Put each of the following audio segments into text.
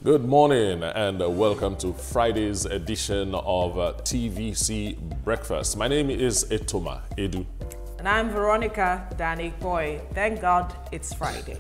Good morning and welcome to Friday's edition of TVC Breakfast. My name is Etoma Edu. And I'm Veronica Danny Boy. Thank God it's Friday.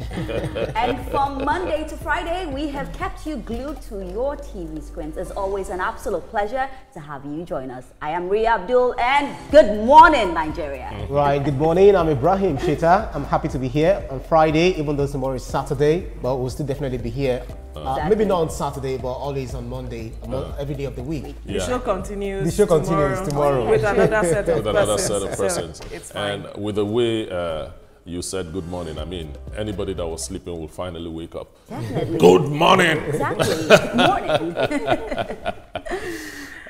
And from Monday to Friday, we have kept you glued to your TV screens. It's always an absolute pleasure to have you join us. I am Ria Abdul, and good morning, Nigeria. Right, good morning. I'm Ibrahim Shita. I'm happy to be here on Friday, even though tomorrow is Saturday, but we'll still definitely be here. Exactly. Maybe not on Saturday, but always on Monday, every day of the week. The show continues. The show continues tomorrow. With another set of With another set of persons. So it's fine. And with the way you said good morning, I mean, anybody that was sleeping will finally wake up. Definitely. Good morning. Exactly. Morning.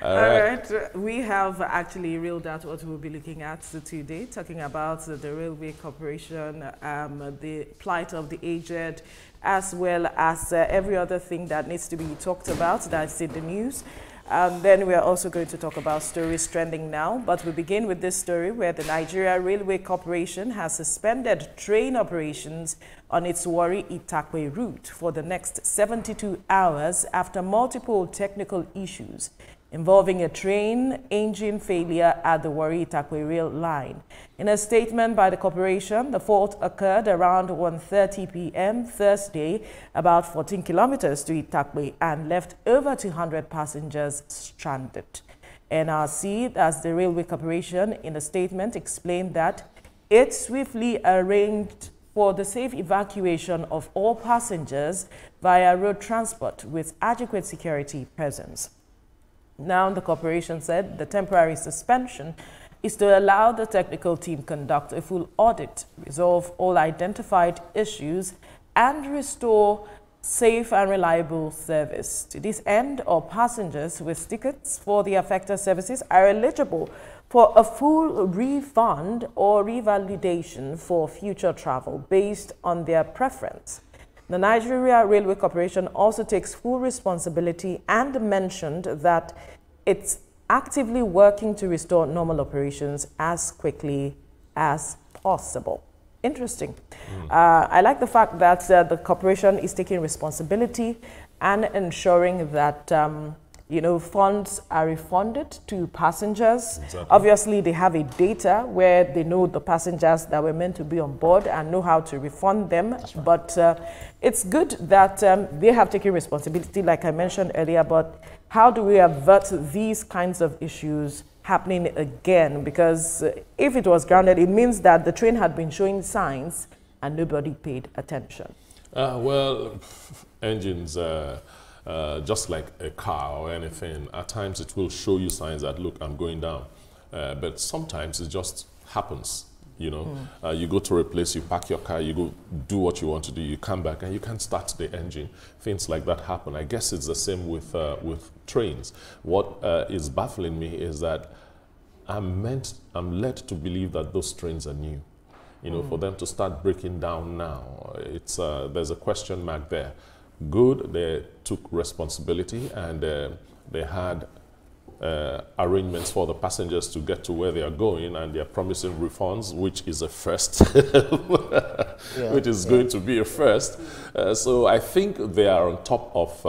All right. We have actually reeled out what we'll be looking at today, talking about the Railway Corporation, the plight of the aged, as well as every other thing that needs to be talked about that's in the news. Then we are also going to talk about stories trending now, but we begin with this story where the Nigeria Railway Corporation has suspended train operations on its Warri-Itakpe route for the next 72 hours after multiple technical issues involving a train engine failure at the Warri-Itakpe rail line. In a statement by the corporation, the fault occurred around 1:30 p.m. Thursday, about 14 kilometers to Itakpe, and left over 200 passengers stranded. NRC, as the Railway Corporation, in a statement explained that it swiftly arranged for the safe evacuation of all passengers via road transport with adequate security presence. Now, the corporation said the temporary suspension is to allow the technical team conduct a full audit, resolve all identified issues, and restore safe and reliable service. To this end, all passengers with tickets for the affected services are eligible for a full refund or revalidation for future travel based on their preference. The Nigeria Railway Corporation also takes full responsibility and mentioned that it's actively working to restore normal operations as quickly as possible. Interesting. I like the fact that the corporation is taking responsibility and ensuring that funds are refunded to passengers. Exactly. Obviously, they have a data where they know the passengers that were meant to be on board and know how to refund them. Right. But it's good that they have taken responsibility, like I mentioned earlier. But how do we avert these kinds of issues happening again? Because if it was grounded, it means that the train had been showing signs and nobody paid attention. Well, engines, just like a car or anything, at times it will show you signs that, look, I'm going down. But sometimes it just happens. You go to a place, you park your car, you go do what you want to do, you come back and you can't start the engine. Things like that happen. I guess it's the same with trains. What is baffling me is that I'm led to believe that those trains are new. For them to start breaking down now, there's a question mark there. Good, they took responsibility and they had arrangements for the passengers to get to where they are going, and they're promising refunds, which is a first, which is going to be a first. So I think they are on top of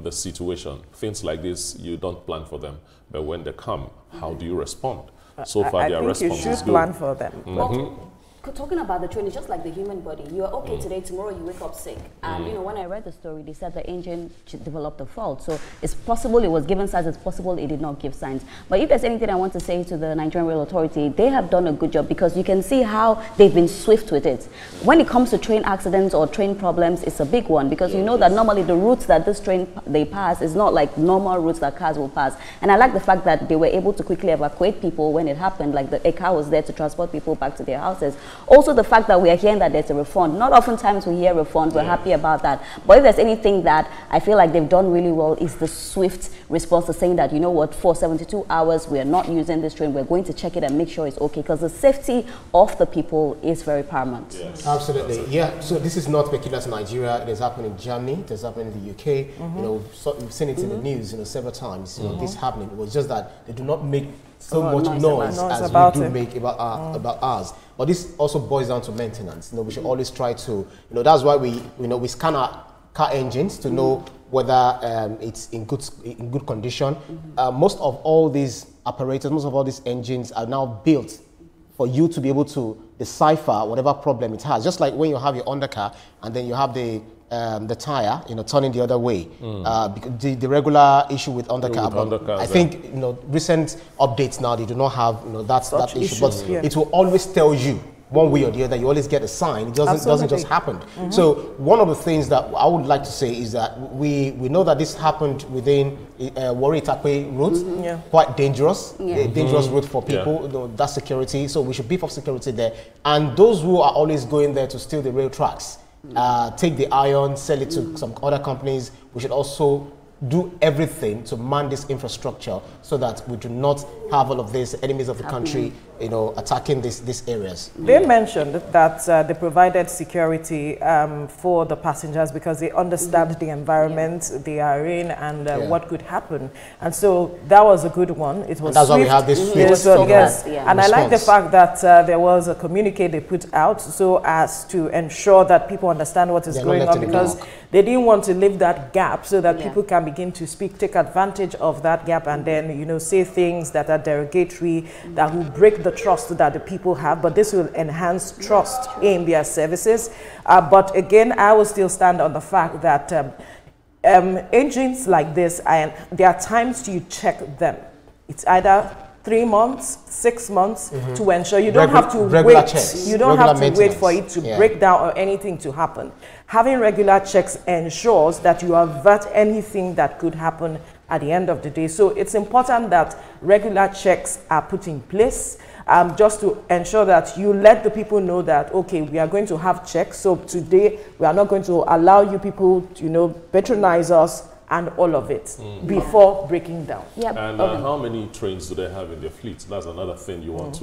the situation. Things like this, you don't plan for them, but when they come, how do you respond? So far, their response is good. I think you should plan for them. Talking about the train, it's just like the human body. You are okay today, tomorrow you wake up sick. And when I read the story, they said the engine developed a fault. So it's possible it was given signs, it's possible it did not give signs. But if there's anything I want to say to the Nigerian Rail Authority, they have done a good job because you can see how they've been swift with it. When it comes to train accidents or train problems, it's a big one because you know that normally the routes that this train they pass is not like normal routes that cars will pass. And I like the fact that they were able to quickly evacuate people when it happened, like a car was there to transport people back to their houses. Also, the fact that we are hearing that there's a refund. Not oftentimes we hear refund, we're happy about that. But if there's anything that I feel like they've done really well is the swift response to saying that, you know what, for 72 hours, we are not using this train. We're going to check it and make sure it's okay because the safety of the people is very paramount. Yes. Absolutely. Yeah. So this is not peculiar to Nigeria. It has happened in Germany. It has happened in the UK. We've seen it in the news, several times. This happening. It was just that they do not make so much noise as we do make about ours. But this also boils down to maintenance. We should always try to, that's why we scan our car engines to know whether it's in good condition. Most of all these apparatus, most of all these engines are now built for you to be able to decipher whatever problem it has. Just like when you have your undercar and then you have the tire, turning the other way. Because the regular issue with undercar, I think recent updates now, they do not have that issue, but it will always tell you one way or the other. You always get a sign. It doesn't just happen. So one of the things that I would like to say is that we know that this happened within Warri-Itakpe route. Quite dangerous, a dangerous route for people. That security. So we should beef up security there. And those who are always going there to steal the rail tracks, take the iron, sell it to some other companies. We should also do everything to man this infrastructure so that we do not have all of these enemies of the country, attacking these areas. They mentioned that they provided security for the passengers because they understand the environment they are in and what could happen. And so that was a good one. It was and that's swift. why we have this swift And I like the fact that there was a communique they put out so as to ensure that people understand what is going on, because they didn't want to leave that gap so that people can begin to speak, take advantage of that gap, and then say things that are derogatory, that will break the trust that the people have. But this will enhance trust in their services. But again, I will still stand on the fact that engines like this, there are times you check them. It's either 3 months, 6 months to ensure you don't have to wait. Checks. You don't have to wait for it to break down or anything to happen. Having regular checks ensures that you avert anything that could happen at the end of the day. So it's important that regular checks are put in place just to ensure that you let the people know that, okay, we are going to have checks. So today we are not going to allow you people to, patronize us and all of it before breaking down. And how many trains do they have in their fleet? That's another thing you want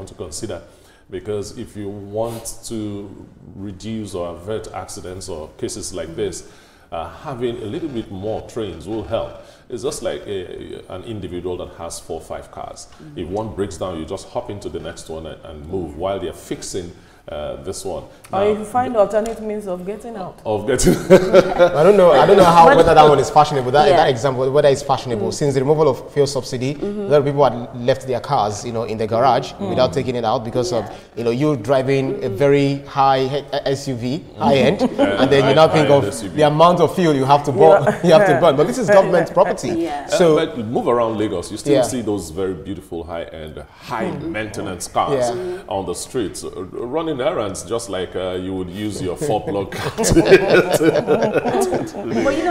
to consider, because if you want to reduce or avert accidents or cases like this, having a little bit more trains will help. It's just like an individual that has 4 or 5 cars. If one breaks down, you just hop into the next one and move while they're fixing this one. Or if you find alternate means of getting out. I don't know whether that one is fashionable. That example, whether it's fashionable. Since the removal of fuel subsidy, a lot of people had left their cars, in the garage without taking it out because of, you driving a very high SUV, high end, and then you now think of SUV. The amount of fuel you have to burn. But this is government property. So, but move around Lagos, you still see those very beautiful high-end, high-maintenance cars on the streets running errands, just like you would use your 4-plug car. But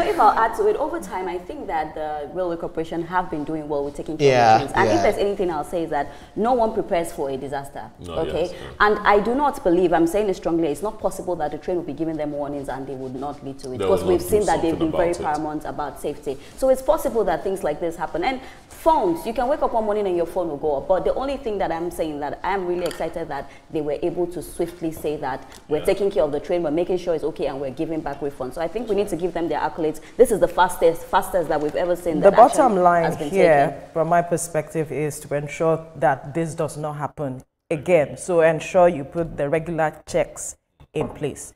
if I'll add to it, over time, I think that the Railway Corporation have been doing well with taking care of the trains. And if there's anything I'll say is that no one prepares for a disaster. And I do not believe, I'm saying it strongly, it's not possible that the train will be giving them warnings and they would not lead to it, because we've seen that they've been very paramount about safety. So it's possible that things like this happen. And phones, you can wake up one morning and your phone will go up. But the only thing that I'm saying that I'm really excited that they were able to swiftly say that we're taking care of the train, we're making sure it's okay, and we're giving back refunds. So I think we need to give them their accolades. This is the fastest that we've ever seen. The bottom line here, from my perspective, is to ensure that this does not happen again. So ensure you put the regular checks in place.